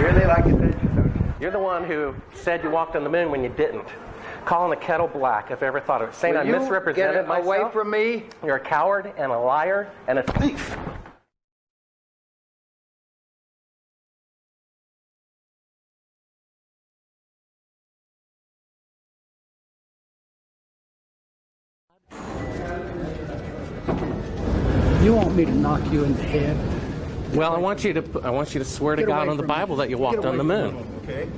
Really like attention. You're the one who said you walked on the moon when you didn't. Calling the kettle black, if I ever thought of it. Saying I misrepresented myself. Away from me. You're a coward and a liar and a thief. You want me to knock you in the head? Well, I want you to swear to Get God away on the from me. Bible that you Get walked away on the from moon. me. Okay.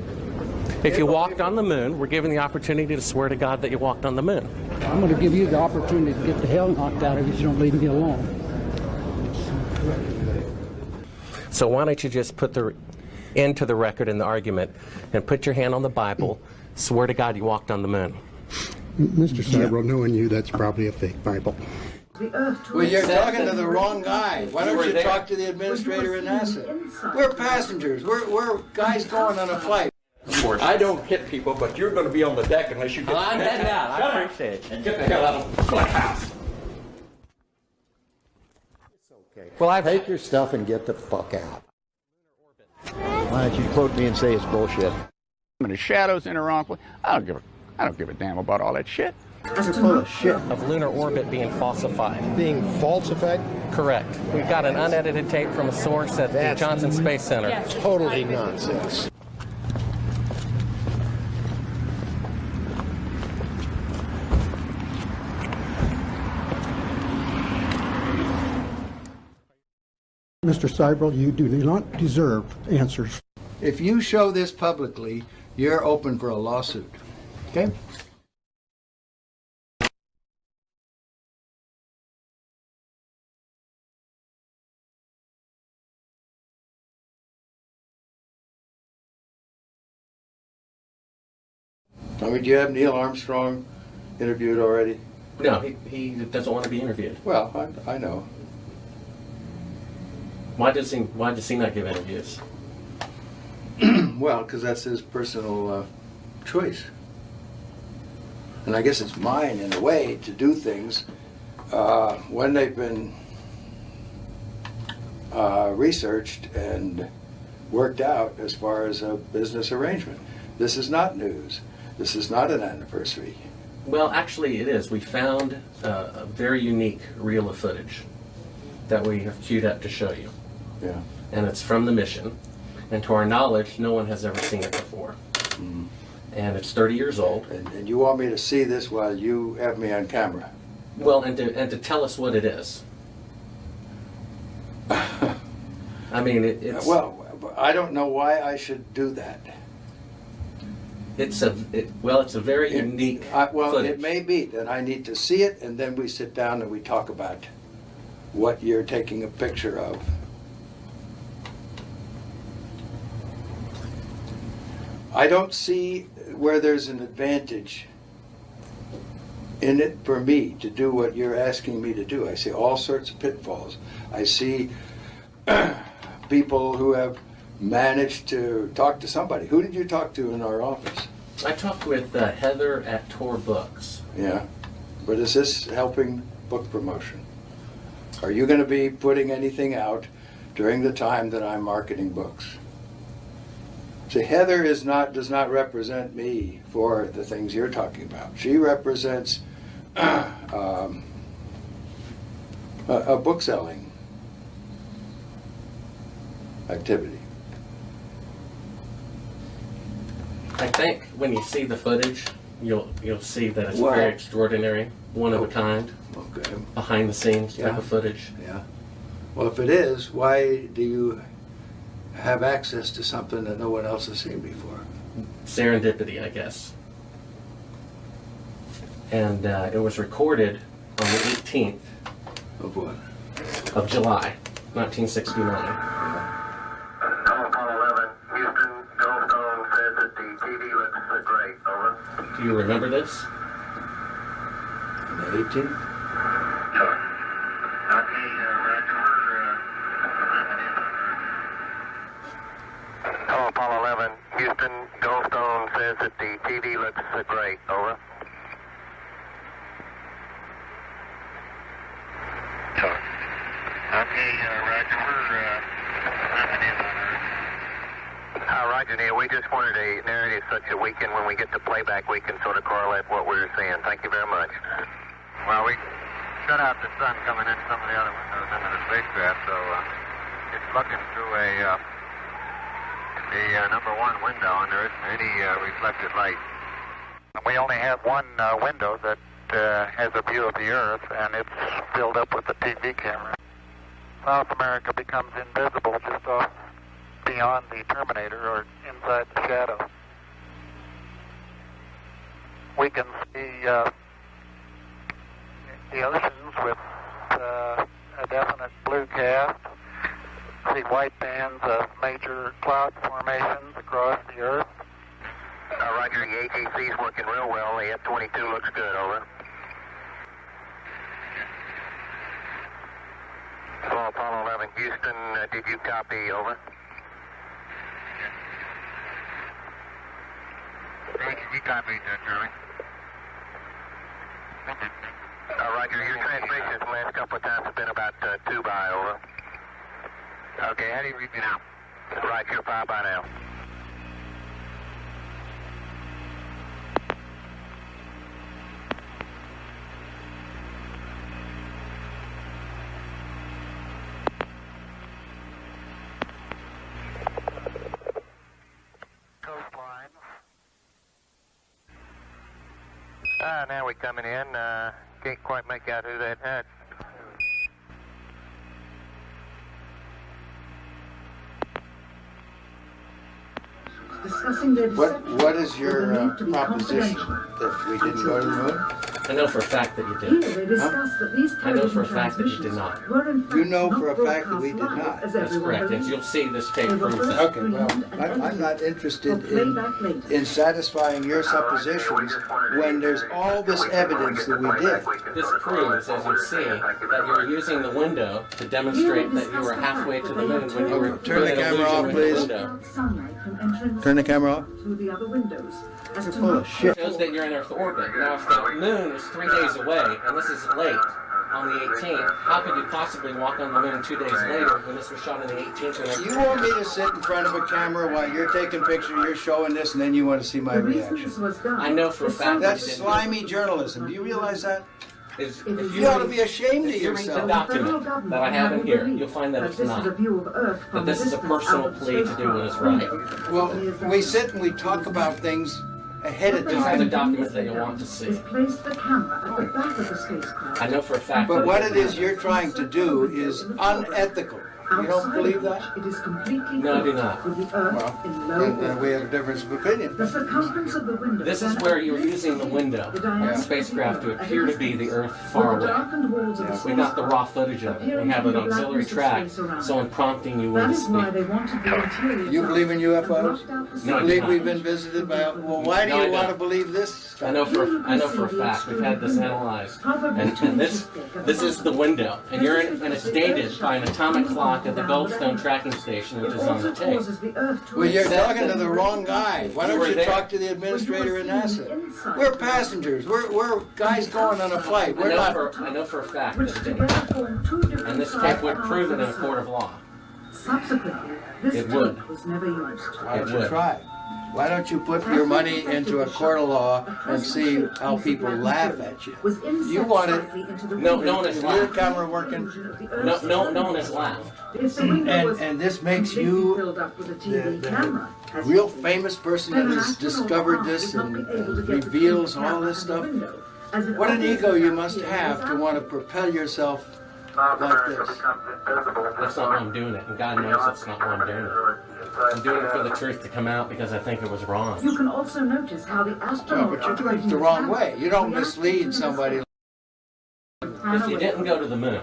If you walked on the moon, we're given the opportunity to swear to God that you walked on the moon. I'm going to give you the opportunity to get the hell knocked out of you if you don't leave me alone. So why don't you just put the end to the record in the argument and put your hand on the Bible, swear to God you walked on the moon. Mr. Cybro, knowing you, that's probably a fake Bible. Well, you're talking to the wrong guy. Why don't you talk to the administrator in NASA? We're passengers. We're guys going on a flight. I don't hit people, but you're going to be on the deck unless you get. I'm heading out. I appreciate it. And get the hell out of my house. Okay. Well, Take your stuff and get the fuck out. Why don't you quote me and say it's bullshit? In the shadows in Iran, I don't give a damn about all that shit. You're full of shit. of lunar orbit being falsified. Being falsified? Correct. We've got an unedited tape from a source at the Johnson Space Center. Yes. Totally nonsense. Mr. Cybro, you do not deserve answers. If you show this publicly, you're open for a lawsuit. Okay? I mean, do you have Neil Armstrong interviewed already? No, he doesn't want to be interviewed. Well, I know. Why does he not give interviews? Well, because that's his personal choice. And I guess it's mine, in a way, to do things when they've been researched and worked out as far as a business arrangement. This is not news. This is not an anniversary. Well, actually it is. We found a very unique reel of footage that we have queued up to show you. Yeah. And it's from the mission. And to our knowledge, no one has ever seen it before. Mm-hmm. And it's 30 years old. And you want me to see this while you have me on camera? Well, and to tell us what it is. I mean, it's... Well, I don't know why I should do that. It's a very unique footage. It may be that I need to see it, and then we sit down and we talk about what you're taking a picture of. I don't see where there's an advantage in it for me to do what you're asking me to do. I see all sorts of pitfalls. I see people who have managed to talk to somebody. Who did you talk to in our office? I talked with Heather at Tor Books. Yeah, but is this helping book promotion? Are you going to be putting anything out during the time that I'm marketing books? See, Heather does not represent me for the things you're talking about. She represents a book selling activity. I think when you see the footage, you'll see that it's very extraordinary, one of a kind, Okay. behind the scenes type Yeah. of footage. Yeah. Well, if it is, why do you have access to something that no one else has seen before? Serendipity, I guess. And it was recorded on the 18th Of what? of July, 1969. Do you remember this? On the 18th? Hello, Apollo 11. Houston, Goldstone says that the TV looks great. Over. Sure. Okay, Roger. We're Roger, Neil. We just wanted a narrative such that we can, when we get the playback, we can sort of correlate what we're seeing. Thank you very much. Well, we shut out the sun coming in some of the other windows into the spacecraft, so it's looking through the number one window, and there isn't any reflected light. We only have one window that has a view of the Earth, and it's filled up with the TV camera. South America becomes invisible just off beyond the terminator or inside the shadow. We can see the oceans with a definite blue cast. See white bands of major cloud formations across the Earth. Roger, the ATC is working real well. The F-22 looks good, over. Hello, Apollo 11, Houston, did you copy, over? You copied that, Charlie. Roger, your transmissions the last couple of times have been about 2 by, over. Okay, how do you read me now? Right, you're 5 by now. Coastline. Now we're coming in. Can't quite make out who that had. Discussing their What is your proposition? That we didn't go to the moon? I know for a fact that you Here did. they discuss that these I know television for a fact that you did transmissions not. were in fact You know not for a fact that we broadcast did not. live, as That's everyone correct, and believes. you'll see this tape They were proves first that. Okay, well, screened and I'm not interested for playback later. in satisfying your suppositions when there's all this evidence that we did. This proves, as you see, that you were using the window to demonstrate that you were halfway to the moon when you were Turn the doing an camera off, illusion with the please. window. Sunlight from entering the Turn the space camera off. through the other windows. As You're to full not of shit. It shows that you're in Earth orbit. Now, if the moon is 3 days away, and this is late, on the 18th, how could you possibly walk on the moon 2 days later when this was shot on the 18th? And You want me to sit in front of a camera while you're taking pictures, you're showing this, and then you want to see my The reason reaction? this was done I know for a is fact so That's you didn't. slimy journalism. Do you realize that? Is, You ought to be ashamed of if you read the yourself. document that I have in here, you'll find that it's not. That this is a personal plea to do what is right. Well, we sit and we talk about things ahead of This is the time. document that you want to see. Place the camera at the back of the spacecraft. I know for a fact But that what it is you're trying to do is unethical. You don't Outside believe of that? which It is completely No, I do covered not. with the Earth Well, in low then orbit. we have a difference of opinion. The circumference of the window. this is where you're using the window of the spacecraft to appear to be the Earth far away. We got the raw footage of it. We have an auxiliary track, so in prompting you when That to is why they speak. wanted the interior. You believe in UFOs? No, I You do believe not. we've been visited by... Well, why do No, I you want to don't. believe this I know stuff? for a fact. We've had this analyzed, and this is the window, and you're in, and it's dated by an atomic clock at the Goldstone tracking station, which It is on also the tape. causes the Earth to Well, you're rotate. talking to the wrong guy. Why You don't were you there. talk to the administrator in NASA? We're passengers. We're guys going on a flight. I We're know not... for a fact Which that it together did, form two different and this sides tape would of prove it in a the court of law. Subsequently, this It tape would. was never used. Why don't It you would. try? Why don't you put your money into a court of law and see how people laugh at you? Was inset You want it... slightly into the No window one Is has your laughed. camera working? No one has laughed. If the window was And this makes completely you filled up with a TV the camera, as real you see, famous person then that an has astronaut discovered would this not and be able to get the reveals TV all camera this out of the stuff. window, as it What an obviously ego you must appears have to without want to it. propel yourself South like America this. becomes invisible. That's not why I'm doing it, and God knows that's not why I'm doing it. I'm doing it for the truth to come out because I think it was wrong. You can also notice how the No, astronaut but you're doing operating it the wrong camera way. You don't reacts mislead to somebody. If you didn't go to the moon,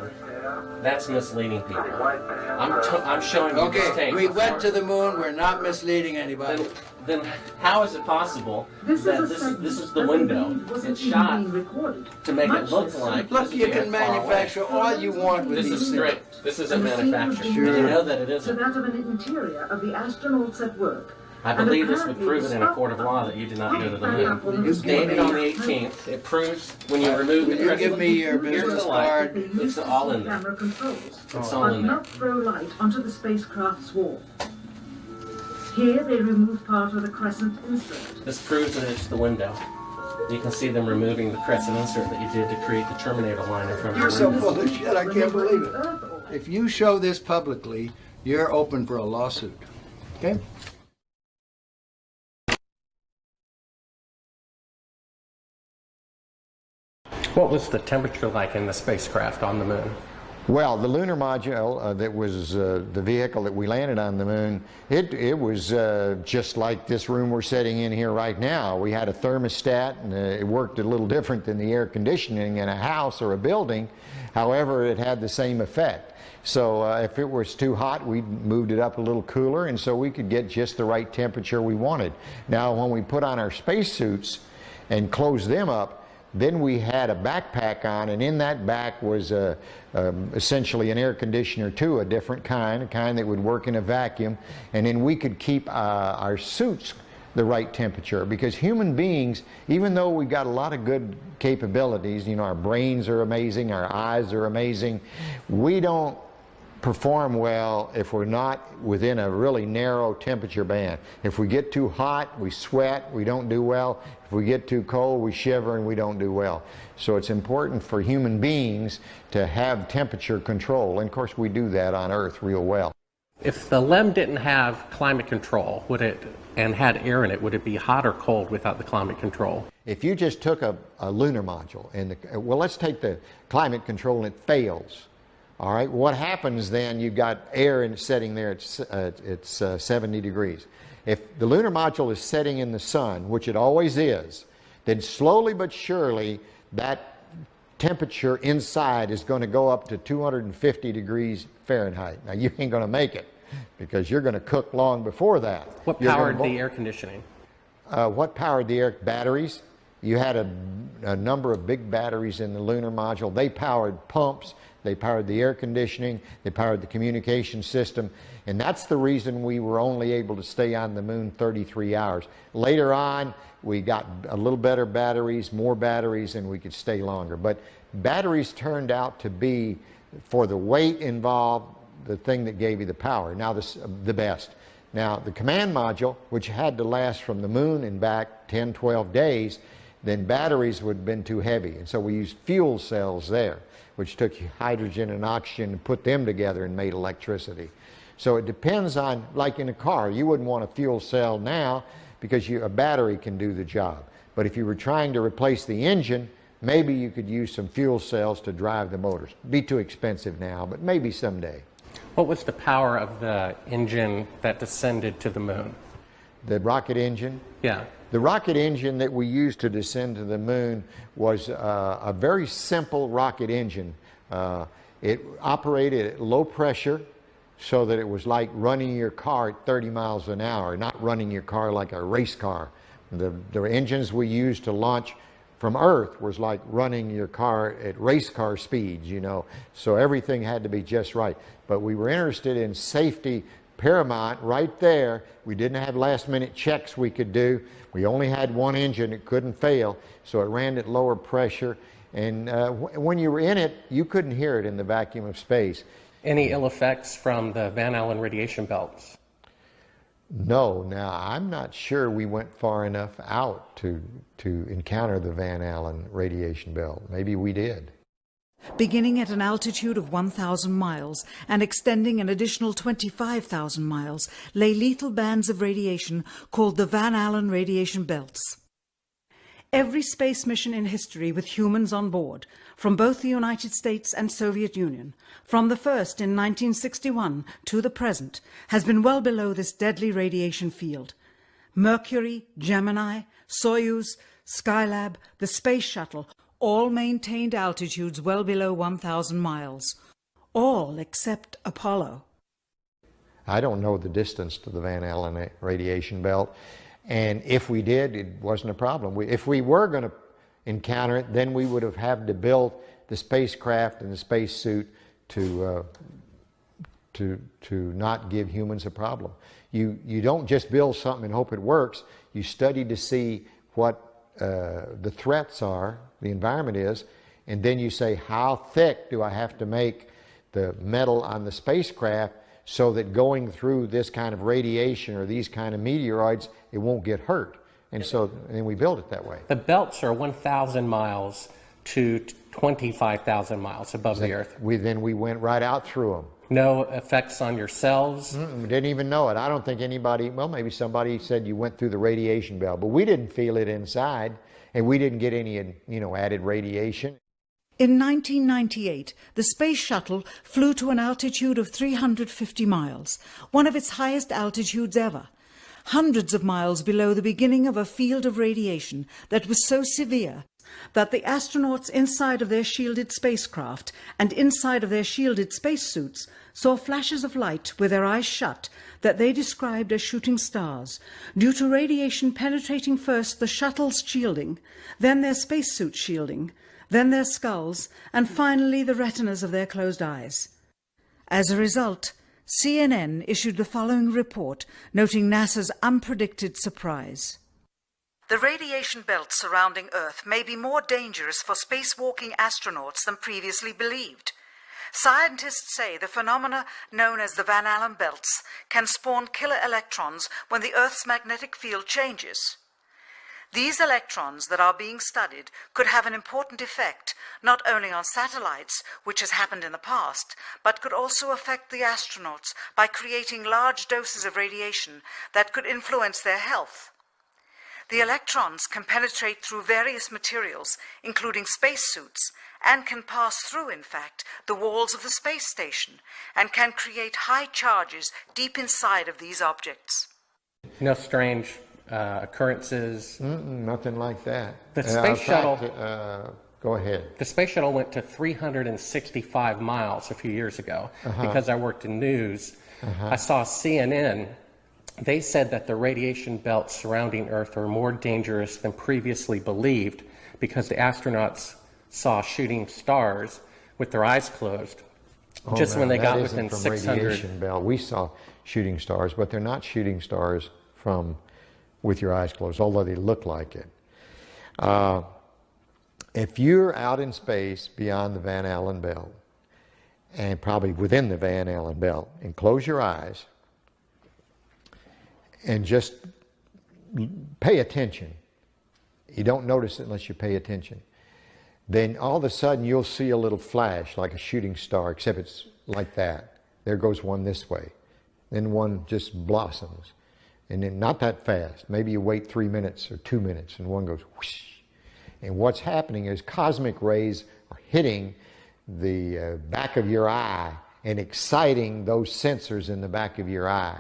that's misleading people. I'm showing you this Okay, tape. we went to the moon. We're not misleading anybody. Then how is it possible This that is a segment this is the that window? indeed wasn't It's even shot being recorded, to make it much look less like Look, this you is can far away. manufacture all you want with This these is things. straight. This isn't The scene manufactured. was You Sure. know that it to isn't. that of an interior of the astronauts at work. I believe this would prove it in a court of law that you did not go to the moon. It's dated on the 18th. It proves when you remove Will the you give me your here's business the light. card? It's all in there. Camera controls, It's all but in there. not throw light onto the spacecraft's wall. Here they remove part of the crescent insert. This proves that it's the window. You can see them removing the crescent insert that you did to create the Terminator line in front of You're the so window. full of shit, I can't believe it. If you show this publicly, you're open for a lawsuit. Okay? What was the temperature like in the spacecraft on the moon? Well, the lunar module that was the vehicle that we landed on the moon, it was just like this room we're sitting in here right now. We had a thermostat, and it worked a little different than the air conditioning in a house or a building. However, it had the same effect. So if it was too hot, we moved it up a little cooler, and so we could get just the right temperature we wanted. Now, when we put on our spacesuits and closed them up, then we had a backpack on, and in that back was essentially an air conditioner too, a different kind, a kind that would work in a vacuum, and then we could keep our suits the right temperature, because human beings, even though we've got a lot of good capabilities, you know, our brains are amazing, our eyes are amazing, we don't perform well if we're not within a really narrow temperature band. If we get too hot, we sweat, we don't do well. If we get too cold, we shiver and we don't do well. So it's important for human beings to have temperature control, and of course we do that on Earth real well. If the LEM didn't have climate control, would it, and had air in it, would it be hot or cold without the climate control? If you just took a lunar module, and well, let's take the climate control and it fails. All right, what happens then? You've got air and setting there, it's 70 degrees. If the lunar module is setting in the sun, which it always is, then slowly but surely that temperature inside is going to go up to 250 degrees Fahrenheit. Now, you ain't going to make it, because you're going to cook long before that. What powered the air conditioning? What powered the air? Batteries. You had a number of big batteries in the lunar module. They powered pumps. They powered the air conditioning, they powered the communication system, and that's the reason we were only able to stay on the moon 33 hours. Later on, we got a little better batteries, more batteries, and we could stay longer. But batteries turned out to be, for the weight involved, the thing that gave you the power. Now, the best. Now, the command module, which had to last from the moon and back 10, 12 days, then batteries would have been too heavy, and so we used fuel cells there, which took hydrogen and oxygen and put them together and made electricity. So it depends on, like in a car, you wouldn't want a fuel cell now because a battery can do the job. But if you were trying to replace the engine, maybe you could use some fuel cells to drive the motors. It'd be too expensive now, but maybe someday. What was the power of the engine that descended to the moon? The rocket engine? Yeah. The rocket engine that we used to descend to the moon was a very simple rocket engine. It operated at low pressure, so that it was like running your car at 30 miles an hour, not running your car like a race car. The engines we used to launch from Earth was like running your car at race car speeds, you know. So everything had to be just right. But we were interested in safety paramount right there. We didn't have last minute checks we could do. We only had one engine, it couldn't fail, so it ran at lower pressure. And when you were in it, you couldn't hear it in the vacuum of space. Any ill effects from the Van Allen radiation belts? No, now I'm not sure we went far enough out to encounter the Van Allen radiation belt. Maybe we did. Beginning at an altitude of 1,000 miles and extending an additional 25,000 miles, lay lethal bands of radiation called the Van Allen radiation belts. Every space mission in history with humans on board, from both the United States and Soviet Union, from the first in 1961 to the present, has been well below this deadly radiation field. Mercury, Gemini, Soyuz, Skylab, the Space Shuttle, all maintained altitudes well below 1,000 miles. All except Apollo. I don't know the distance to the Van Allen radiation belt, and if we did, it wasn't a problem. If we were going to encounter it, then we would have had to build the spacecraft and the spacesuit to not give humans a problem. You don't just build something and hope it works. You study to see what the threats are, the environment is, and then you say, how thick do I have to make the metal on the spacecraft so that going through this kind of radiation or these kind of meteoroids, it won't get hurt. And so then we build it that way. The belts are 1,000 miles to 25,000 miles above the Earth. Then we went right out through them. No effects on your cells? We didn't even know it. I don't think anybody, well, maybe somebody said you went through the radiation belt, but we didn't feel it inside, and we didn't get any, added radiation. In 1998, the Space Shuttle flew to an altitude of 350 miles, one of its highest altitudes ever, hundreds of miles below the beginning of a field of radiation that was so severe that the astronauts inside of their shielded spacecraft and inside of their shielded spacesuits saw flashes of light with their eyes shut that they described as shooting stars, due to radiation penetrating first the shuttle's shielding, then their spacesuit shielding, then their skulls, and finally the retinas of their closed eyes. As a result, CNN issued the following report, noting NASA's unpredicted surprise. The radiation belt surrounding Earth may be more dangerous for spacewalking astronauts than previously believed. Scientists say the phenomena known as the Van Allen belts can spawn killer electrons when the Earth's magnetic field changes. These electrons that are being studied could have an important effect, not only on satellites, which has happened in the past, but could also affect the astronauts by creating large doses of radiation that could influence their health. The electrons can penetrate through various materials, including spacesuits, and can pass through, in fact, the walls of the space station, and can create high charges deep inside of these objects. No strange occurrences? Nothing like that. The space shuttle... Go ahead. The space shuttle went to 365 miles a few years ago because I worked in news. I saw CNN. They said that the radiation belts surrounding Earth are more dangerous than previously believed because the astronauts saw shooting stars with their eyes closed just when they got within 600. Radiation belt. We saw shooting stars, but they're not shooting stars from with your eyes closed, although they look like it. If you're out in space beyond the Van Allen belt, and probably within the Van Allen belt, and close your eyes, and just pay attention. You don't notice it unless you pay attention. Then all of a sudden you'll see a little flash like a shooting star, except it's like that. There goes one this way. Then one just blossoms. And then not that fast. Maybe you wait 3 minutes or 2 minutes and one goes whoosh. And what's happening is cosmic rays are hitting the back of your eye and exciting those sensors in the back of your eye.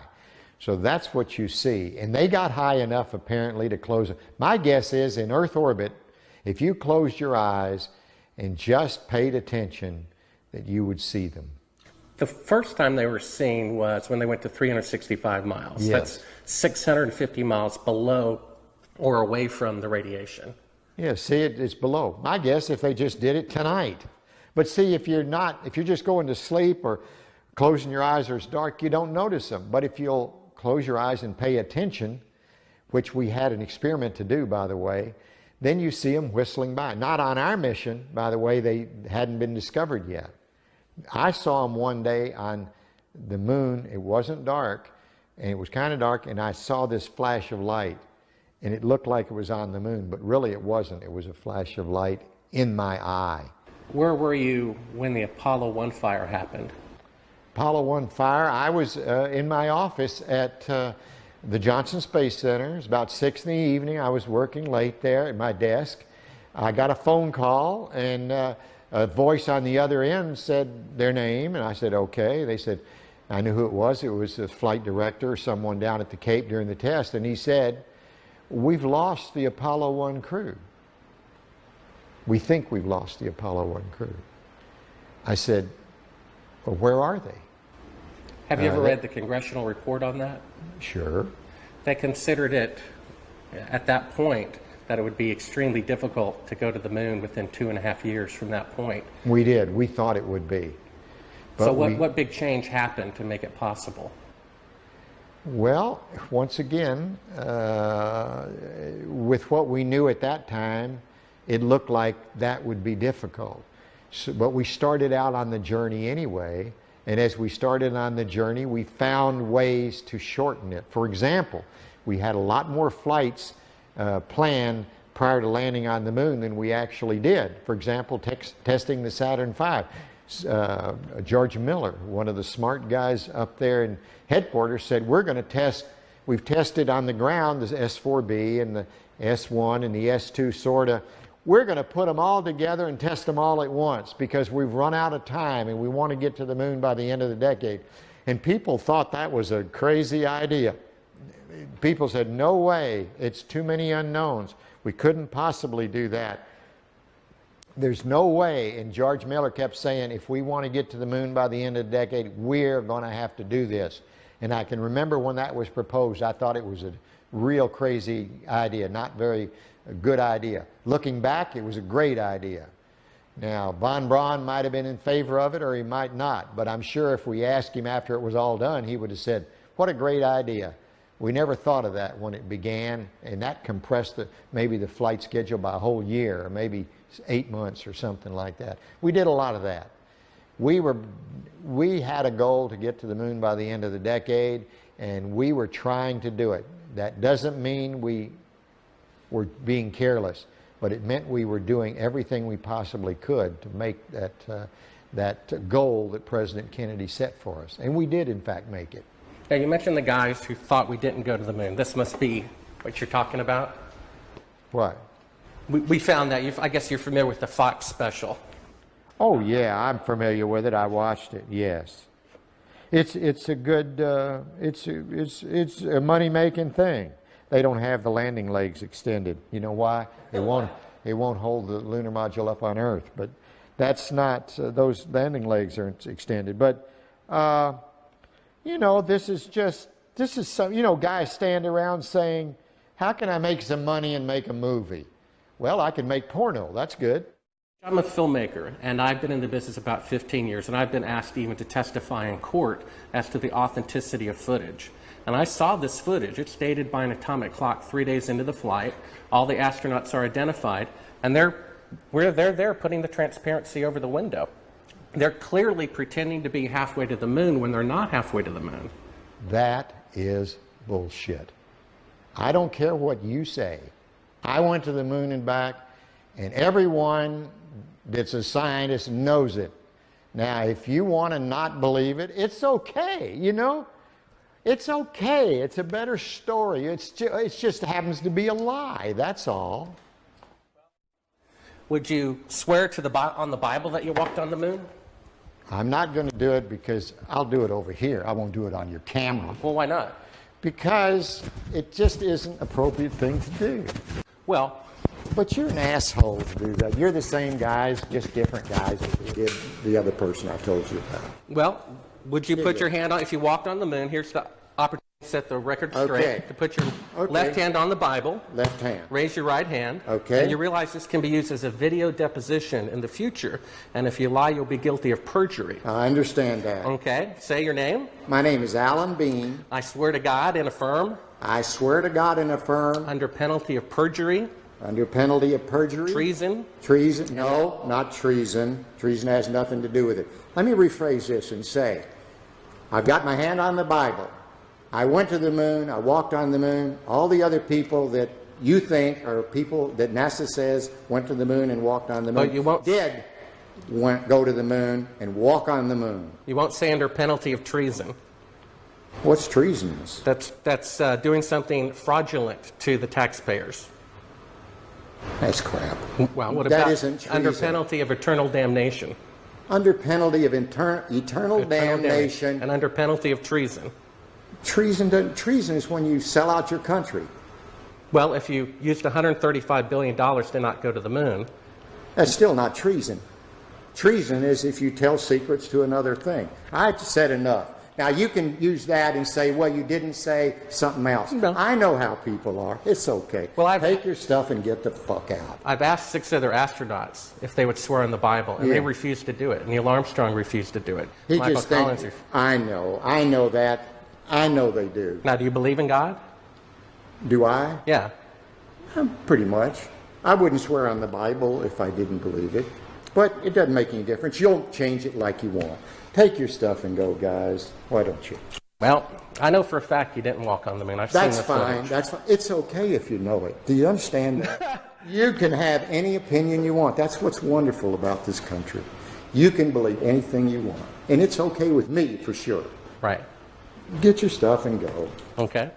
So that's what you see. And they got high enough apparently to close it. My guess is in Earth orbit, if you closed your eyes and just paid attention, that you would see them. The first time they were seen was when they went to 365 miles. Yes. That's 650 miles below or away from the radiation. Yeah, see, it's below. My guess if they just did it tonight. But see, if you're just going to sleep or closing your eyes or it's dark, you don't notice them. But if you'll close your eyes and pay attention, which we had an experiment to do, by the way, then you see them whistling by. Not on our mission, by the way, they hadn't been discovered yet. I saw them one day on the moon. It wasn't dark, and it was kind of dark, and I saw this flash of light, and it looked like it was on the moon, but really it wasn't. It was a flash of light in my eye. Where were you when the Apollo 1 fire happened? Apollo 1 fire, I was in my office at the Johnson Space Center. It was about 6 in the evening. I was working late there at my desk. I got a phone call, and a voice on the other end said their name, and I said, okay. They said, I knew who it was. It was the flight director or someone down at the Cape during the test, and he said, we've lost the Apollo 1 crew. We think we've lost the Apollo 1 crew. I said, well, where are they? Have you ever read the congressional report on that? Sure. They considered it, at that point, that it would be extremely difficult to go to the moon within 2.5 years from that point. We did. We thought it would be. But so what big change happened to make it possible? Well, once again, with what we knew at that time, it looked like that would be difficult. So, but we started out on the journey anyway, And as we started on the journey, we found ways to shorten it. For example, we had a lot more flights planned prior to landing on the moon than we actually did. For example, testing the Saturn V. George Miller, one of the smart guys up there in headquarters, said, we're going to test, we've tested on the ground the S4B and the S1 and the S2 sorta. We're going to put them all together and test them all at once because we've run out of time and we want to get to the moon by the end of the decade. And people thought that was a crazy idea. People said, no way, it's too many unknowns. We couldn't possibly do that. There's no way, and George Miller kept saying, if we want to get to the moon by the end of the decade, we're going to have to do this. And I can remember when that was proposed, I thought it was a real crazy idea, not very good idea. Looking back, it was a great idea. Now, von Braun might have been in favor of it or he might not, but I'm sure if we asked him after it was all done, he would have said, what a great idea. We never thought of that when it began, and that compressed maybe the flight schedule by a whole year, or maybe 8 months or something like that. We did a lot of that. We had a goal to get to the moon by the end of the decade, and we were trying to do it. That doesn't mean we were being careless, but it meant we were doing everything we possibly could to make that goal that President Kennedy set for us. And we did, in fact, make it. Now, you mentioned the guys who thought we didn't go to the moon. This must be what you're talking about? What? We found that. I guess you're familiar with the Fox special. Oh, yeah, I'm familiar with it. I watched it, yes. It's a good, it's a money-making thing. They don't have the landing legs extended. You know why? It won't hold the lunar module up on Earth. But that's not, those landing legs aren't extended. But, you know, this is some, you know, guys stand around saying, how can I make some money and make a movie? Well, I can make porno. That's good. I'm a filmmaker, and I've been in the business about 15 years, and I've been asked even to testify in court as to the authenticity of footage. And I saw this footage. It's dated by an atomic clock 3 days into the flight. All the astronauts are identified, and they're there putting the transparency over the window. They're clearly pretending to be halfway to the moon when they're not halfway to the moon. That is bullshit. I don't care what you say. I went to the moon and back, and everyone that's a scientist knows it. Now, if you want to not believe it, it's okay, you know? It's okay. It's a better story. It just happens to be a lie, that's all. Would you swear to on the Bible that you walked on the moon? I'm not going to do it because I'll do it over here. I won't do it on your camera. Well, why not? Because it just isn't an appropriate thing to do. Well, but you're an asshole to do that. You're the same guys, just different guys that did the other person I told you about. Well, would you put your hand on, if you walked on the moon, here's the opportunity to set the record straight, to put your left hand on the Bible. Left hand. Raise your right hand. Okay. And you realize this can be used as a video deposition in the future. And if you lie, you'll be guilty of perjury. I understand that. Okay. Say your name. My name is Alan Bean. I swear to God and affirm. I swear to God and affirm. Under penalty of perjury. Under penalty of perjury. Treason. Treason. No, not treason. Treason has nothing to do with it. Let me rephrase this and say, I've got my hand on the Bible. I went to the moon. I walked on the moon. All the other people that you think are people that NASA says went to the moon and walked on the moon go to the moon and walk on the moon. You won't say under penalty of treason. What's treasonous? That's doing something fraudulent to the taxpayers. That's crap. Well, what that about isn't treason. Under penalty of eternal damnation? Under penalty of eternal damnation. And under penalty of treason? Treason is when you sell out your country. Well, if you used $135 billion to not go to the moon. That's still not treason. Treason is if you tell secrets to another thing. I've said enough. Now, you can use that and say, well, you didn't say something else. No. I know how people are. It's okay. Well, take your stuff and get the fuck out. I've asked 6 other astronauts if they would swear on the Bible, and they refused to do it. Neil Armstrong refused to do it. He just thinks, I know that. I know they do. Now, do you believe in God? Do I? Yeah. Pretty much. I wouldn't swear on the Bible if I didn't believe it. But it doesn't make any difference. You'll change it like you want. Take your stuff and go, guys. Why don't you? Well, I know for a fact you didn't walk on the moon. I've That's seen the fine. footage. That's fine. It's okay if you know it. Do you understand that? You can have any opinion you want. That's what's wonderful about this country. You can believe anything you want. And it's okay with me, for sure. Right. Get your stuff and go. Okay.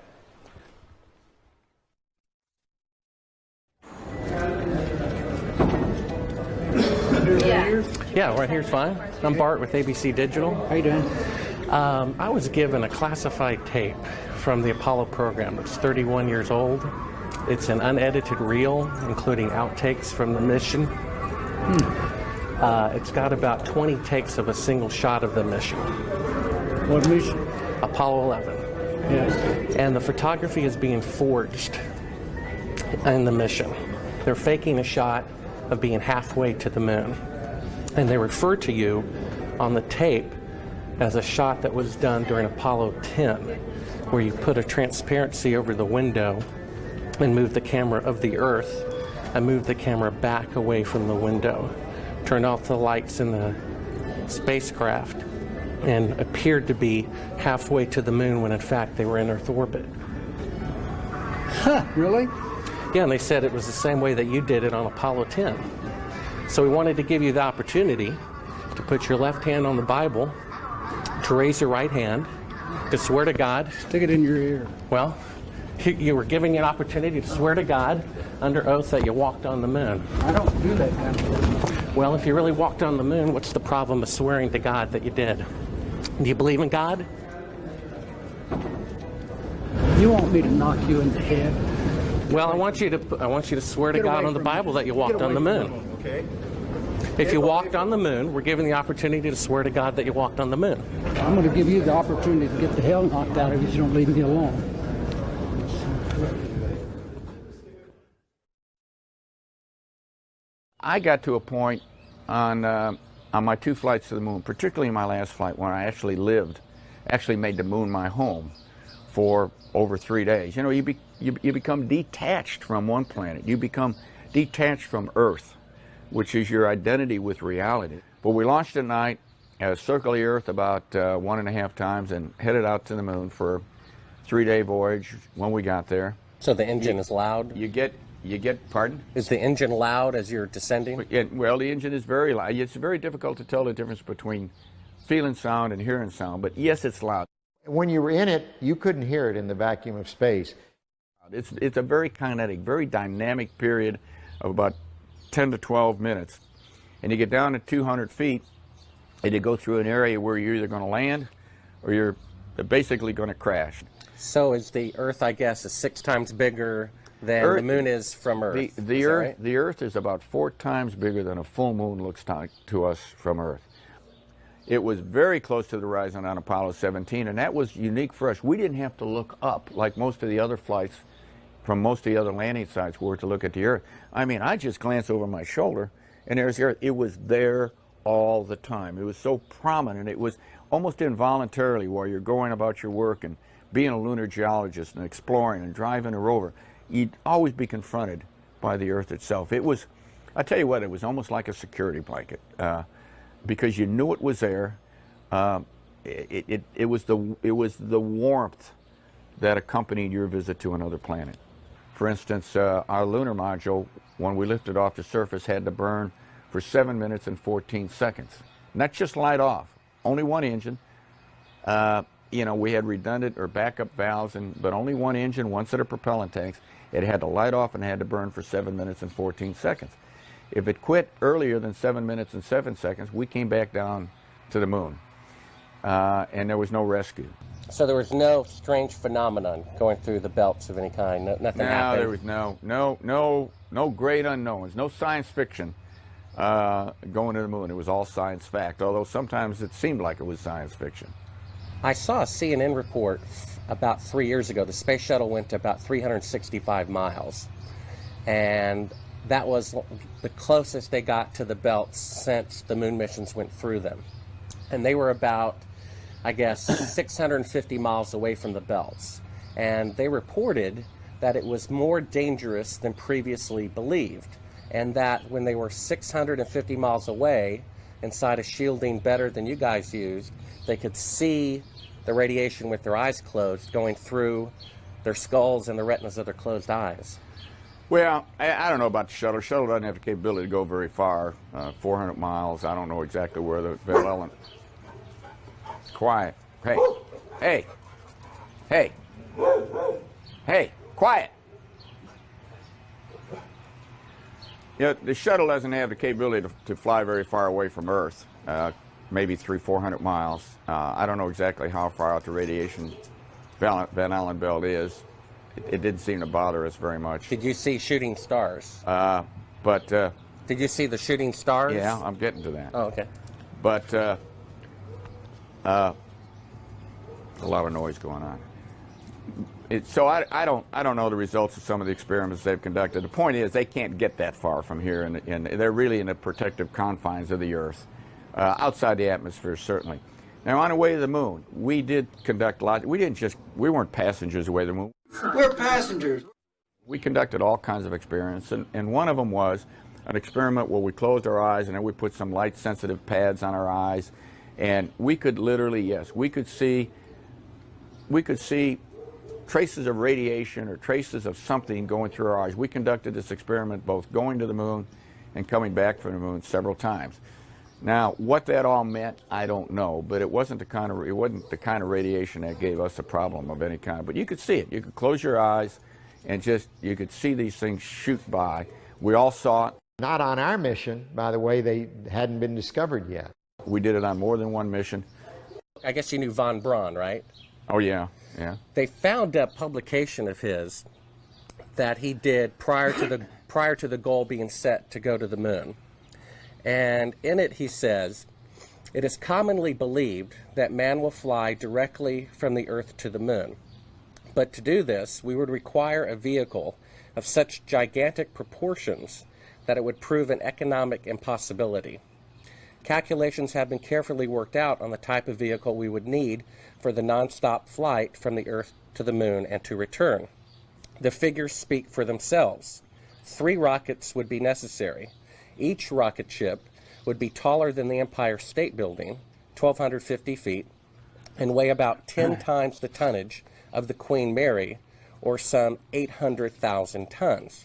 Yeah, right here's fine. I'm Bart with ABC Digital. How you doing? I was given a classified tape from the Apollo program. It's 31 years old. It's an unedited reel, including outtakes from the mission. It's got about 20 takes of a single shot of the mission. What mission? Apollo 11. Yes. And the photography is being forged in the mission. They're faking a shot of being halfway to the moon. And they refer to you on the tape as a shot that was done during Apollo 10, where you put a transparency over the window and move the camera of the Earth and move the camera back away from the window, turned off the lights in the spacecraft, and appeared to be halfway to the moon when in fact they were in Earth orbit. Huh, really? Yeah, and they said it was the same way that you did it on Apollo 10. So we wanted to give you the opportunity to put your left hand on the Bible, to raise your right hand, to swear to God. Stick it in your ear. Well, you were giving you an opportunity to swear to God under oath that you walked on the moon. I don't do that kind of stuff. Well, if you really walked on the moon, what's the problem of swearing to God that you did? Do you believe in God? You want me to knock you in the head? Well, I want you to swear to Get God away on the from Bible me. that you walked Get on the away moon. from me, okay? If you walked on the moon, we're given the opportunity to swear to God that you walked on the moon. I'm going to give you the opportunity to get the hell knocked out of you if you don't leave me alone. I got to a point on my 2 flights to the moon, particularly my last flight, when I actually made the moon my home for over 3 days. You know, you become detached from one planet. You become detached from Earth, which is your identity with reality. But we launched at night, circled the Earth about 1.5 times, and headed out to the moon for a 3-day voyage when we got there. So the engine is loud? You get, pardon? Is the engine loud as you're descending? Well, the engine is very loud. It's very difficult to tell the difference between feeling sound and hearing sound, but yes, it's loud. When you were in it, you couldn't hear it in the vacuum of space. It's a very kinetic, very dynamic period of about 10 to 12 minutes. And you get down to 200 feet, and you go through an area where you're either going to land or you're basically going to crash. So is the Earth, I guess, is 6 times bigger than the moon is from Earth? The Earth is about 4 times bigger than a full moon looks to us from Earth. It was very close to the horizon on Apollo 17, and that was unique for us. We didn't have to look up like most of the other flights from most of the other landing sites were to look at the Earth. I mean, I just glanced over my shoulder, and there's the Earth. It was there all the time. It was so prominent. It was almost involuntarily while you're going about your work and being a lunar geologist and exploring and driving a rover, you'd always be confronted by the Earth itself. It was, I tell you what, it was almost like a security blanket. Because you knew it was there. It was the warmth that accompanied your visit to another planet. For instance, our lunar module, when we lifted off the surface, had to burn for 7 minutes and 14 seconds. Not just light off, only one engine. You know, we had redundant or backup valves, but only one engine, one set of propellant tanks. It had to light off and had to burn for 7 minutes and 14 seconds. If it quit earlier than 7 minutes and 7 seconds, we came back down to the moon, and there was no rescue. So there was no strange phenomenon going through the belts of any kind. Nothing happened. There was no great unknowns, no science fiction going to the moon. It was all science fact, although sometimes it seemed like it was science fiction. I saw a CNN report about 3 years ago. The space shuttle went to about 365 miles, and that was the closest they got to the belts since the moon missions went through them. And they were about, I guess, 650 miles away from the belts. And they reported that it was more dangerous than previously believed. and that when they were 650 miles away, inside a shielding better than you guys used, they could see the radiation with their eyes closed going through their skulls and the retinas of their closed eyes. Well, I don't know about the shuttle. The shuttle doesn't have the capability to go very far, 400 miles. I don't know exactly where the Bell Ellen. Quiet. Hey. Hey. Hey. Hey. Quiet. You know, the shuttle doesn't have the capability to fly very far away from Earth, maybe 300-400 miles. I don't know exactly how far out the radiation Van Allen belt is. It didn't seem to bother us very much. Did you see shooting stars? Did you see the shooting stars? Yeah, I'm getting to that. Oh, okay. But a lot of noise going on. So I don't know the results of some of the experiments they've conducted. The point is they can't get that far from here, and they're really in the protective confines of the Earth, outside the atmosphere certainly. Now on the way to the moon, we did conduct lots. We weren't passengers away to the moon. We're passengers. We conducted all kinds of experiments, and one of them was an experiment where we closed our eyes and then we put some light-sensitive pads on our eyes, and we could literally, yes, we could see traces of radiation or traces of something going through our eyes. We conducted this experiment both going to the moon and coming back from the moon several times. Now, what that all meant, I don't know, but it wasn't the kind of radiation that gave us a problem of any kind. But you could see it. You could close your eyes and you could see these things shoot by. We all saw it. Not on our mission, by the way, they hadn't been discovered yet. We did it on more than one mission. I guess you knew von Braun, right? Oh, yeah, yeah. They found a publication of his that he did prior to the goal being set to go to the moon. And in it he says, "It is commonly believed that man will fly directly from the Earth to the moon. But to do this, we would require a vehicle of such gigantic proportions that it would prove an economic impossibility. Calculations have been carefully worked out on the type of vehicle we would need for the non-stop flight from the Earth to the moon and to return. The figures speak for themselves. 3 rockets would be necessary. Each rocket ship would be taller than the Empire State Building, 1,250 feet, and weigh about 10 times the tonnage of the Queen Mary, or some 800,000 tons.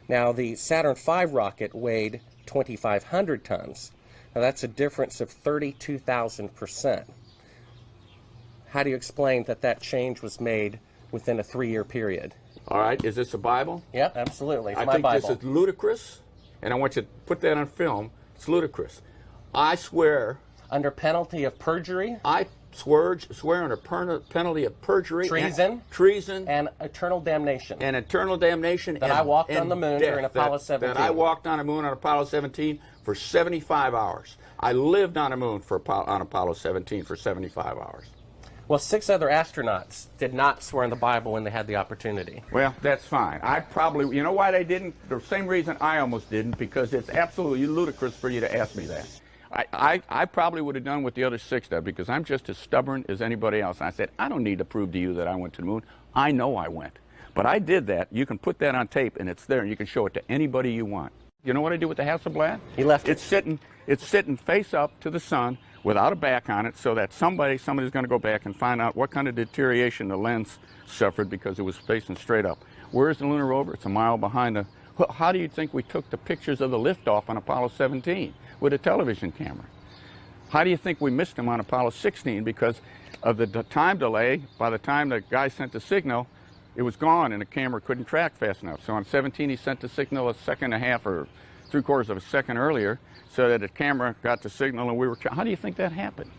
Now, the Saturn V rocket weighed 2,500 tons. Now, that's a difference of 32,000%. How do you explain that change was made within a 3-year period? All right, is this a Bible? Yeah, absolutely. It's I my think Bible. this is ludicrous, and I want you to put that on film. It's ludicrous. I swear... Under penalty of perjury? I swear under penalty of perjury... Treason. And eternal damnation. And eternal damnation. That I walked on the moon during Apollo 17. That I walked on the moon on Apollo 17 for 75 hours. I lived on the moon on Apollo 17 for 75 hours. Well, 6 other astronauts did not swear in the Bible when they had the opportunity. Well, that's fine. I probably, you know why they didn't? The same reason I almost didn't, because it's absolutely ludicrous for you to ask me that. I probably would have done what the other 6 did, because I'm just as stubborn as anybody else. And I said, I don't need to prove to you that I went to the moon. I know I went. But I did that. You can put that on tape, and it's there, and you can show it to anybody you want. You know what I do with the Hasselblad? He left it. It's sitting face up to the sun, without a back on it, so that somebody's going to go back and find out what kind of deterioration the lens suffered because it was facing straight up. Where's the lunar rover? It's a mile behind the... How do you think we took the pictures of the liftoff on Apollo 17 with a television camera? How do you think we missed them on Apollo 16 because of the time delay? By the time the guy sent the signal, it was gone and the camera couldn't track fast enough. So on 17 he sent the signal a second and a half or 3/4 of a second earlier, so that the camera got the signal and we were... How do you think that happened?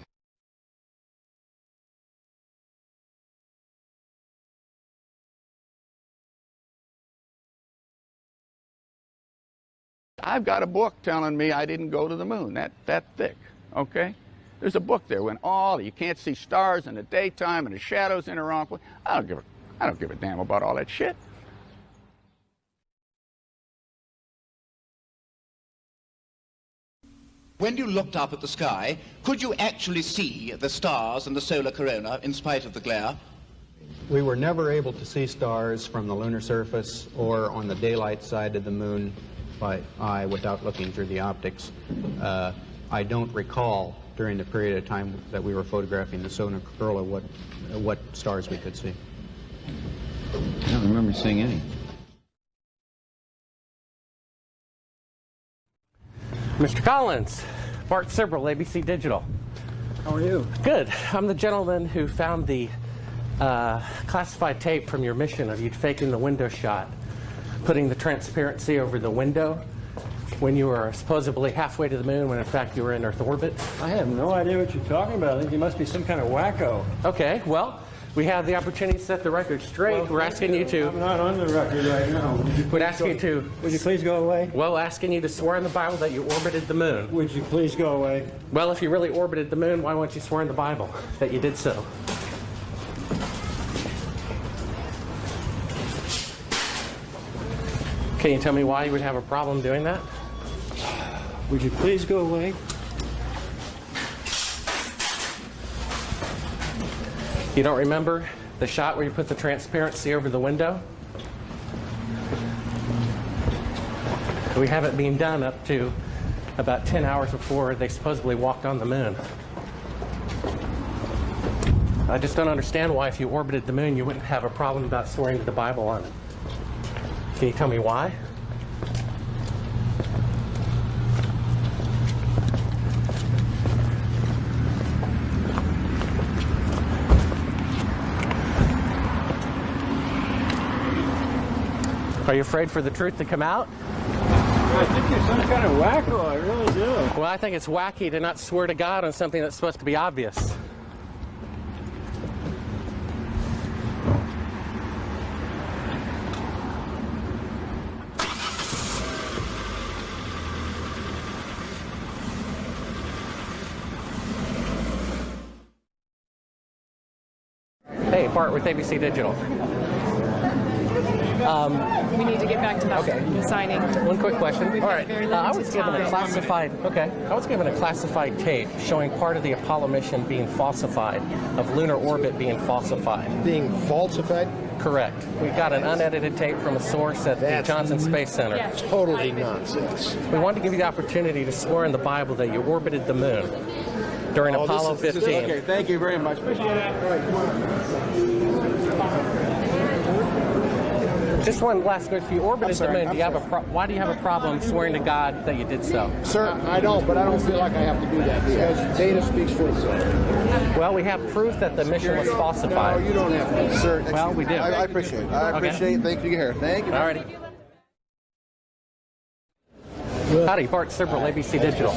I've got a book telling me I didn't go to the moon, that thick, okay? There's a book there when you can't see stars in the daytime and the shadows in the wrong place. I don't give a damn about all that shit. When you looked up at the sky, could you actually see the stars and the solar corona in spite of the glare? We were never able to see stars from the lunar surface or on the daylight side of the moon by eye without looking through the optics. I don't recall during the period of time that we were photographing the solar corona what stars we could see. I don't remember seeing any. Mr. Collins, Bart Sibrel, ABC Digital. How are you? Good. I'm the gentleman who found the classified tape from your mission of you faking the window shot, putting the transparency over the window when you were supposedly halfway to the moon when in fact you were in Earth orbit. I have no idea what you're talking about. I think you must be some kind of wacko. Okay, well, we have the opportunity to set the record straight. Well, we're asking you to... I'm not on the record right now. Would ask you to... Would you please go away? Well, asking you to swear in the Bible that you orbited the moon. Would you please go away? Well, if you really orbited the moon, why won't you swear in the Bible that you did so? Can you tell me why you would have a problem doing that? Would you please go away? You don't remember the shot where you put the transparency over the window? We have it being done up to about 10 hours before they supposedly walked on the moon. I just don't understand why if you orbited the moon you wouldn't have a problem about swearing to the Bible on it. Can you tell me why? Are you afraid for the truth to come out? I think you're some kind of wacko, I really do. Well, I think it's wacky to not swear to God on something that's supposed to be obvious. Hey, Bart with ABC Digital. We need to get back to that signing. One quick question. We've All got right. very I limited was given a time. classified. Okay. I was given a classified tape showing part of the Apollo mission being falsified, of lunar orbit being falsified. Being falsified? Correct. We got an unedited tape from a source at the Johnson Space Center. Yes. Totally nonsense. We wanted to give you the opportunity to swear in the Bible that you orbited the moon during Apollo 15. Okay, thank you very much. Appreciate it. Just one last note. If you orbited the moon, why do you have a problem swearing to God that you did so? Sir, I don't, but I don't feel like I have to do that because data speaks for itself. Well, we have proof that the mission was falsified. No, you don't have to. Sir, well, we do. I appreciate it. I appreciate it. Thank you here. Thank you. All righty. Howdy, Bart Sibrel, ABC Digital.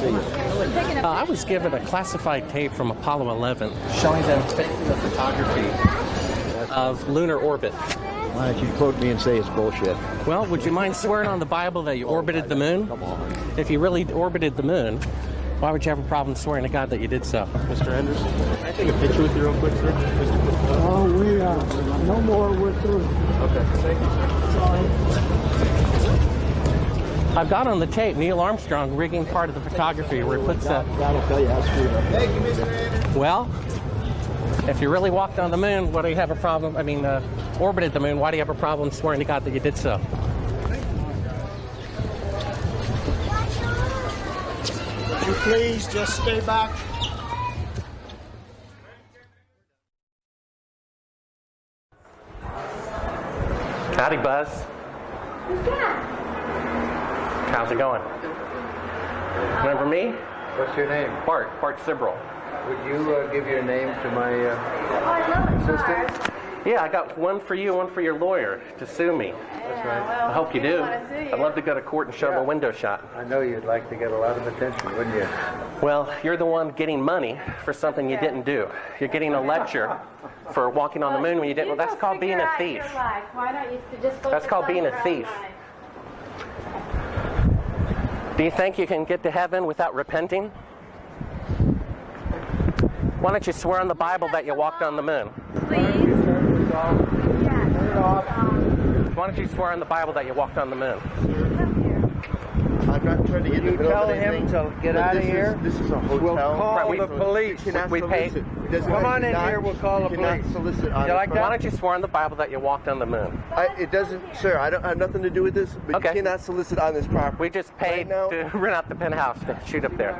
I was given a classified tape from Apollo 11 showing them taking the photography of lunar orbit. Why don't you quote me and say it's bullshit? Well, would you mind swearing on the Bible that you orbited the moon? Come on. If you really orbited the moon, why would you have a problem swearing to God that you did so? Mr. Anderson, can I take a picture with you real quick, sir? Oh, we are. No more, we're through. Okay, thank you, sir. I've got on the tape Neil Armstrong rigging part of the photography where he puts that. That'll tell you how screwed up. Thank you, Mr. Anderson. Well, if you really walked on the moon, why do you have a problem? Orbited the moon, why do you have a problem swearing to God that you did so? Would you please just stay back? Howdy, Buzz. Who's that? How's it going? Remember me? What's your name? Bart Sibrel. Would you give your name to my assistant? Yeah, I got one for you, one for your lawyer to sue me. That's right. I hope you do. I'd love to go to court and show them a window shot. I know you'd like to get a lot of attention, wouldn't you? Well, you're the one getting money for something you didn't do. You're getting a lecture for walking on the moon when you didn't. Well, that's called being a thief. Why don't you just focus That's called on being your a own thief. life? Do you think you can get to heaven without repenting? Why don't you swear on the Bible that you walked on the moon? Please? Why don't you swear on the Bible that you walked on the moon? I'm not trying to get in the middle of anything. Tell him to get out of here. This is a hotel. We'll call the police. We pay. Come on in here. We'll call the police. Solicit You like that? Why don't you swear on the Bible that you walked on the moon? It doesn't, sir. I don't have nothing to do with this. But you cannot solicit on this property. We just paid to rent out the penthouse to shoot up there.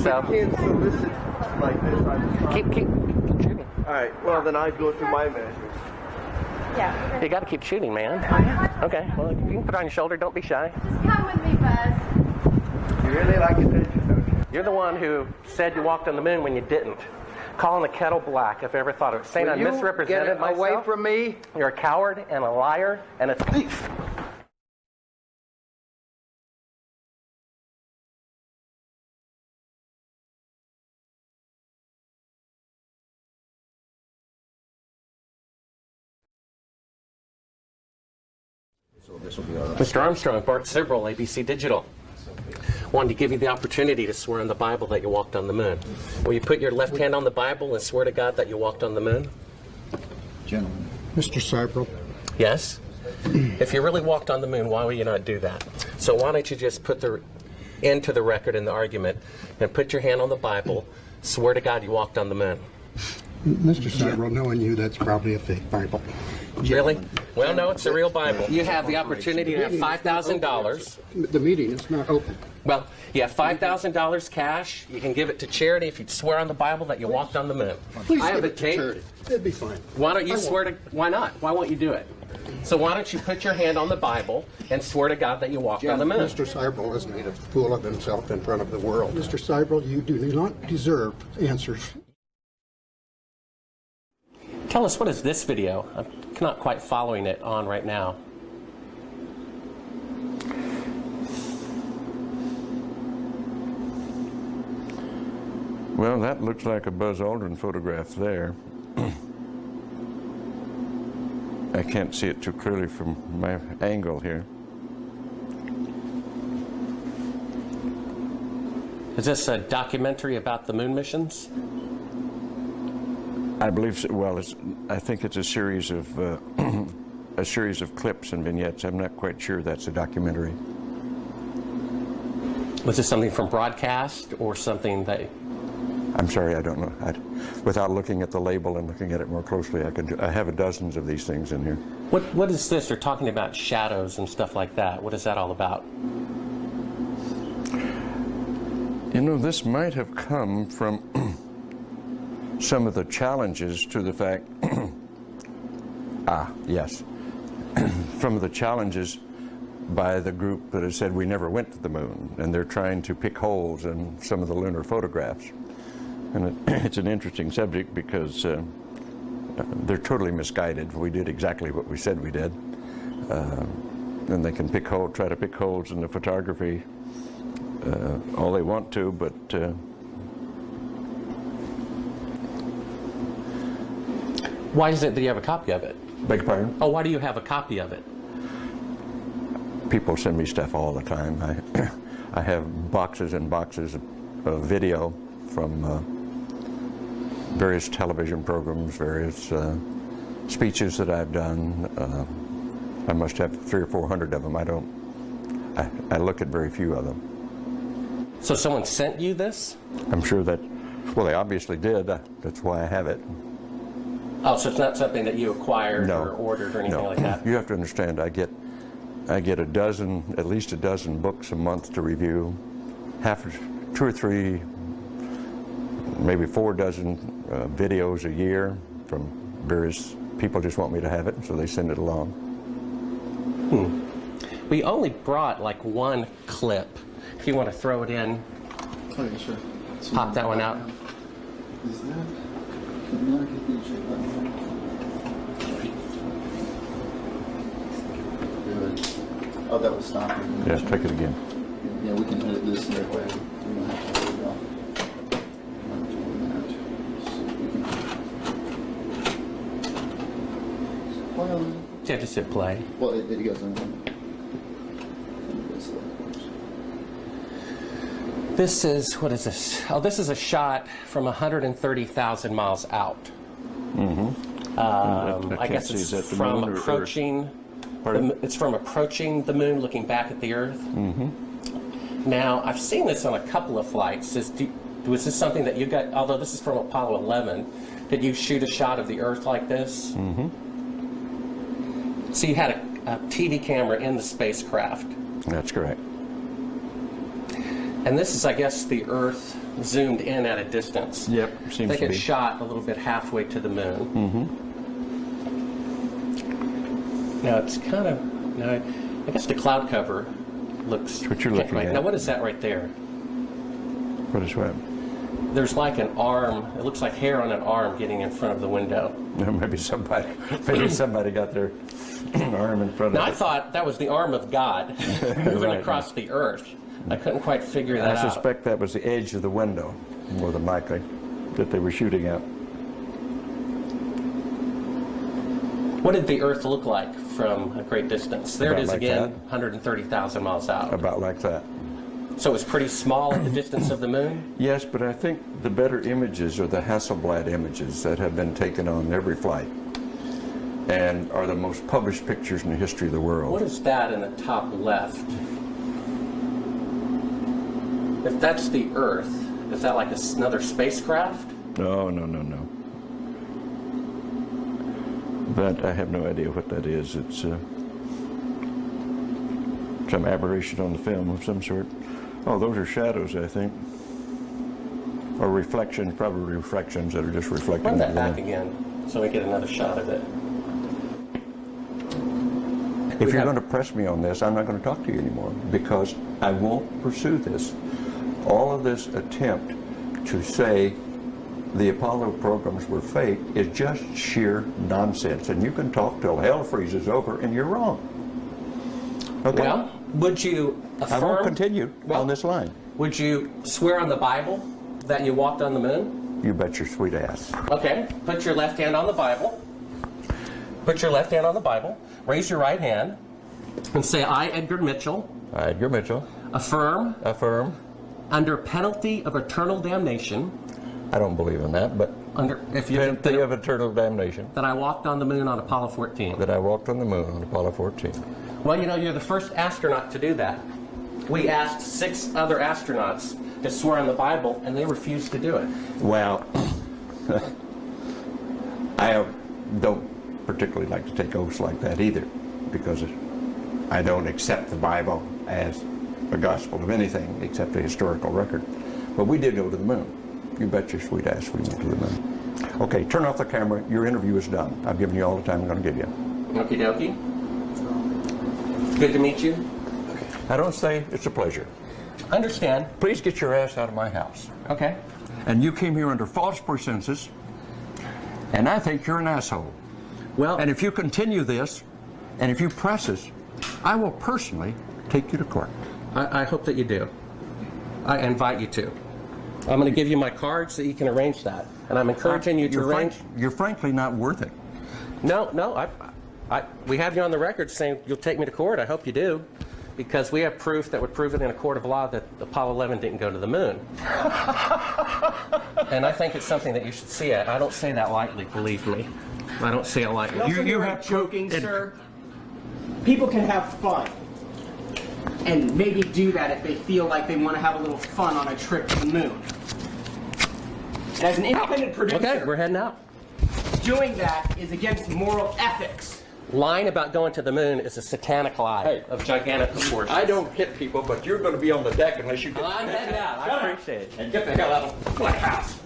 So you can't solicit like this on this property. Keep shooting. All right. Well, then I go through my measures. Yeah. You got to keep shooting, man. Okay. Well, you can put it on your shoulder. Don't be shy. Just come with me, Buzz. You really like attention, don't you? You're the one who said you walked on the moon when you didn't. Calling the kettle black, if I ever thought of it. Saying I misrepresented myself. Away from me. You're a coward and a liar and a thief. Mr. Armstrong, Bart Sibrel, ABC Digital. Wanted to give you the opportunity to swear on the Bible that you walked on the moon. Will you put your left hand on the Bible and swear to God that you walked on the moon? Gentlemen. Mr. Sibrel. Yes? If you really walked on the moon, why would you not do that? So why don't you just put the into the record in the argument and put your hand on the Bible, swear to God you walked on the moon. Mr. Sibrel, knowing you, that's probably a fake Bible. Really? Well, no, it's a real Bible. You have the opportunity to have $5,000. The meeting is not open. Well, you have $5,000 cash. You can give it to charity if you swear on the Bible that you walked on the moon. Please I have give it it to taped. charity. It'd be fine. Why don't you swear to? Why not? Why won't you do it? So why don't you put your hand on the Bible and swear to God that you walked on the moon? Mr. Sibrel has made a fool of himself in front of the world. Mr. Sibrel, you do not deserve answers. Tell us, what is this video? I'm not quite following it on right now. Well, that looks like a Buzz Aldrin photograph there. I can't see it too clearly from my angle here. Is this a documentary about the moon missions? I believe so. Well, I think it's a series of clips and vignettes. I'm not quite sure that's a documentary. Was this something from broadcast or something that? I'm sorry, I don't know. Without looking at the label and looking at it more closely, I have dozens of these things in here. What is this? They're talking about shadows and stuff like that. What is that all about? You know, this might have come from some of the challenges to the fact, from the challenges by the group that has said we never went to the moon, and they're trying to pick holes in some of the lunar photographs. And it's an interesting subject because they're totally misguided. We did exactly what we said we did. And they can try to pick holes in the photography all they want to, but why is it that you have a copy of it? Beg your pardon? Oh, why do you have a copy of it? People send me stuff all the time. I have boxes and boxes of video from various television programs, various speeches that I've done. I must have 300 or 400 of them. I look at very few of them. So someone sent you this? I'm sure that, well, they obviously did. That's why I have it. Oh, so it's not something that you acquired or ordered or anything like that? You have to understand, I get at least a dozen books a month to review, 2 or 3, maybe 4 dozen videos a year from various people. Just want me to have it, so they send it along. We only brought like one clip. If you want to throw it in, okay, sure. Pop that one out. Is that? Can you get the shape out? Good. Oh, that was stopping. Yeah, take it again. Yeah, we can edit this that way. We don't have to worry about Well, yeah, just hit play. Well, it goes on. This is, what is this? Oh, this is a shot from 130,000 miles out. I guess it's from approaching. It's from approaching the moon, looking back at the Earth. Now, I've seen this on a couple of flights. Was this something that you got, although this is from Apollo 11, did you shoot a shot of the Earth like this? Mm-hmm. So you had a TV camera in the spacecraft. That's correct. And this is, I guess, the Earth zoomed in at a distance. Yep, seems to be. They get shot a little bit halfway to the moon. Mm-hmm. Now it's kind of, now I guess the cloud cover looks. That's what you're looking at. Now what is that right there? What is what? There's like an arm. It looks like hair on an arm getting in front of the window. Maybe somebody got their arm in front of it. Now I thought that was the arm of God moving across the Earth. I couldn't quite figure that out. I suspect that was the edge of the window, more than likely, that they were shooting at. What did the Earth look like from a great distance? There it is again, 130,000 miles out. About like that. So it's pretty small at the distance of the moon? Yes, but I think the better images are the Hasselblad images that have been taken on every flight and are the most published pictures in the history of the world. What is that in the top left? If that's the Earth, is that like another spacecraft? No. That, I have no idea what that is. It's some aberration on the film of some sort. Oh, those are shadows, I think. Or reflections, probably reflections that are just reflecting. Run that back again so we get another shot of it. If you're going to press me on this, I'm not going to talk to you anymore because I won't pursue this. All of this attempt to say the Apollo programs were fake is just sheer nonsense. And you can talk till hell freezes over and you're wrong. Okay? Well, would you affirm? I won't continue on this line. Would you swear on the Bible that you walked on the moon? You bet your sweet ass. Okay. Put your left hand on the Bible. Put your left hand on the Bible. Raise your right hand and say, I, Edgar Mitchell. I, Edgar Mitchell. Affirm. Affirm. Under penalty of eternal damnation. I don't believe in that, but penalty of eternal damnation. That I walked on the moon on Apollo 14. That I walked on the moon on Apollo 14. Well, you know, you're the first astronaut to do that. We asked 6 other astronauts to swear on the Bible, and they refused to do it. Well, I don't particularly like to take oaths like that either, because I don't accept the Bible as a gospel of anything except a historical record. But we did go to the moon. You bet your sweet ass we went to the moon. Okay, turn off the camera. Your interview is done. I've given you all the time I'm going to give you. Okie dokie. Good to meet you. I don't say it's a pleasure. Understand. Please get your ass out of my house. Okay. And you came here under false pretenses, and I think you're an asshole. Well, and if you continue this, and if you press us, I will personally take you to court. I hope that you do. I invite you to. I'm going to give you my card so you can arrange that. And I'm encouraging you to arrange. You're frankly not worth it. No. We have you on the record saying you'll take me to court. I hope you do. Because we have proof that would prove it in a court of law that Apollo 11 didn't go to the moon. And I think it's something that you should see. I don't say that lightly, believe me. I don't say it lightly. You have joking, sir. People can have fun. And maybe do that if they feel like they want to have a little fun on a trip to the moon. And as an independent producer, okay, we're heading out. Doing that is against moral ethics. Lying about going to the moon is a satanic lie of gigantic proportions. I don't hit people, but you're going to be on the deck unless you get... I'm heading out. I appreciate it. And get the hell out of my house.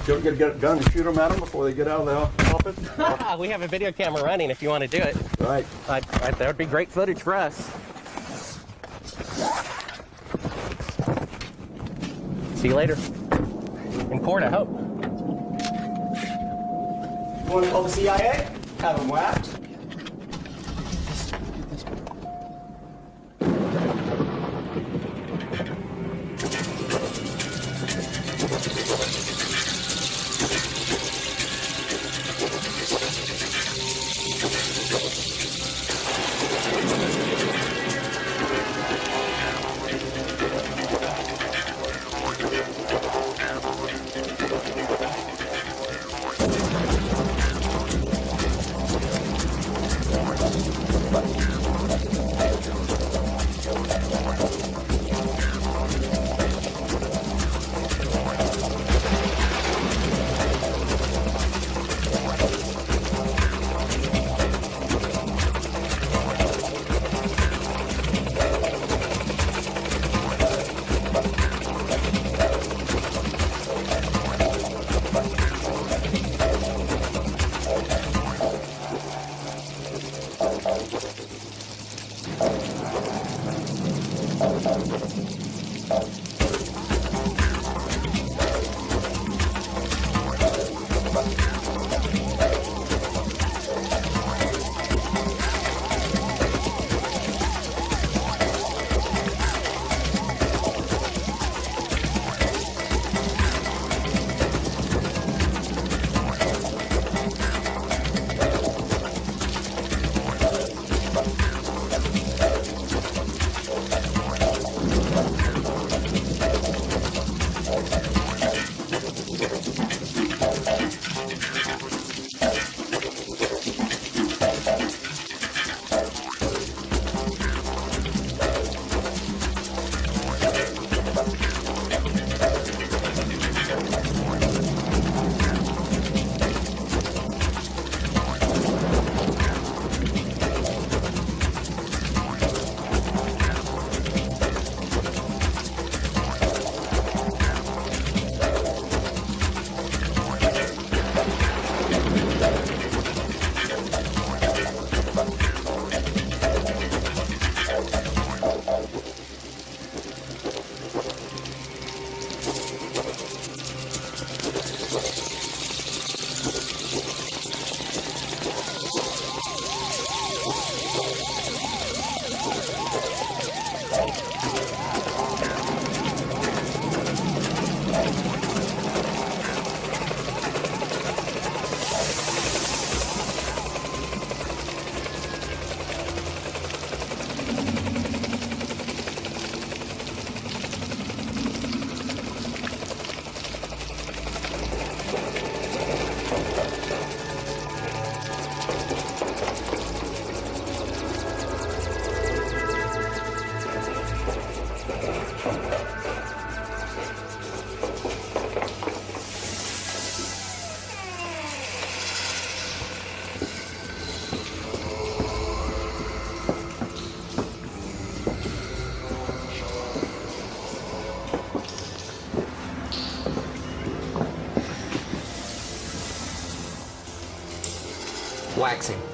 You want to get a gun and shoot them at them before they get out of the office? We have a video camera running if you want to do it. Right. That would be great footage for us. See you later. In court, I hope. Want to call the CIA? Have them whacked? Waxing.